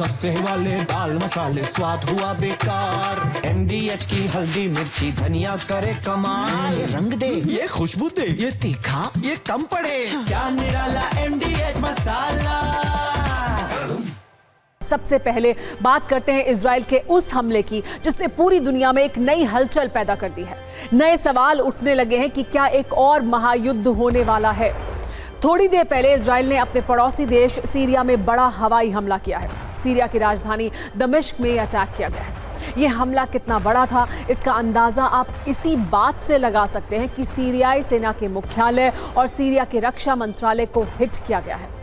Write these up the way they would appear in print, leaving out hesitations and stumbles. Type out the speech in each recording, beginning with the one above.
सस्ते वाले दाल मसाले स्वाद हुआ बेकार। MDH की हल्दी मिर्ची धनिया करे कमाल। ये रंग दे, ये खुशबू दे, ये तीखा, ये कम पड़े। क्या निराला MDH मसाला। सबसे पहले बात करते हैं इजराइल के उस हमले की जिसने पूरी दुनिया में एक नई हलचल पैदा कर दी है। नए सवाल उठने लगे हैं कि क्या एक और महायुद्ध होने वाला है। थोड़ी देर पहले इजराइल ने अपने पड़ोसी देश सीरिया में बड़ा हवाई हमला किया है। सीरिया की राजधानी दमिश्क में अटैक किया गया है। ये हमला कितना बड़ा था इसका अंदाजा आप इसी बात से लगा सकते हैं कि सीरियाई सेना के मुख्यालय और सीरिया के रक्षा मंत्रालय को हिट किया गया है।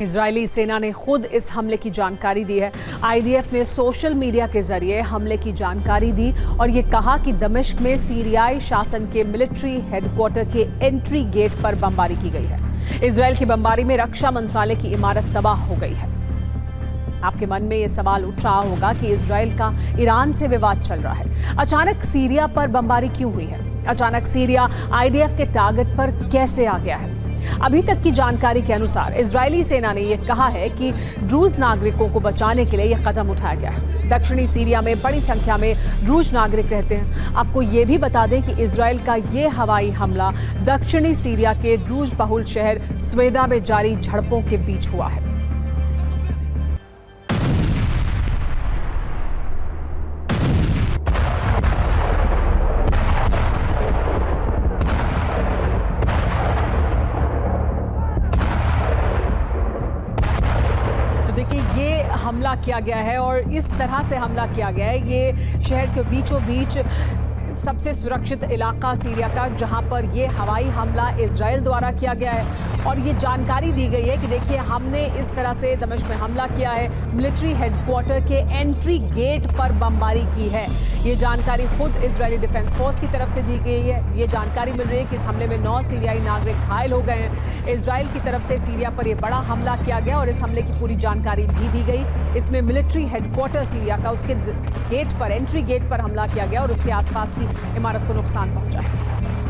इजरायली सेना ने खुद इस हमले की जानकारी दी है। IDF ने सोशल मीडिया के जरिए हमले की जानकारी दी और ये कहा कि दमिश्क में सीरियाई शासन के मिलिट्री हेडक्वार्टर के एंट्री गेट पर बमबारी की गई है। इजरायल की बमबारी में रक्षा मंत्रालय की इमारत तबाह हो गई है। आपके मन में ये सवाल उठ रहा होगा कि इजरायल का ईरान से विवाद चल रहा है, अचानक सीरिया पर बमबारी क्यों हुई है? अचानक सीरिया IDF के टारगेट पर कैसे आ गया है? अभी तक की जानकारी के अनुसार इजरायली सेना ने यह कहा है कि ड्रूज नागरिकों को बचाने के लिए यह कदम उठाया गया है। दक्षिणी सीरिया में बड़ी संख्या में ड्रूज नागरिक रहते हैं। आपको ये भी बता दें कि इजरायल का ये हवाई हमला दक्षिणी सीरिया के ड्रूज बहुल शहर स्वेदा में जारी झड़पों के बीच हुआ है। देखिए ये हमला किया गया है और इस तरह से हमला किया गया है। ये शहर के बीचों बीच सबसे सुरक्षित इलाका सीरिया का जहां पर ये हवाई हमला इजराइल द्वारा किया गया है और ये जानकारी दी गई है कि देखिए हमने इस तरह से दमिश्क में हमला किया है, मिलिट्री हेडक्वार्टर के एंट्री गेट पर बमबारी की है। ये जानकारी खुद इजरायली डिफेंस फोर्स की तरफ से दी गई है। ये जानकारी मिल रही है कि इस हमले में 9 सीरियाई नागरिक घायल हो गए हैं। इजराइल की तरफ से सीरिया पर यह बड़ा हमला किया गया और इस हमले की पूरी जानकारी भी दी गई। इसमें मिलिट्री हेडक्वार्टर सीरिया का उसके गेट पर, एंट्री गेट पर हमला किया गया और उसके आसपास की इमारत को नुकसान पहुंचा है।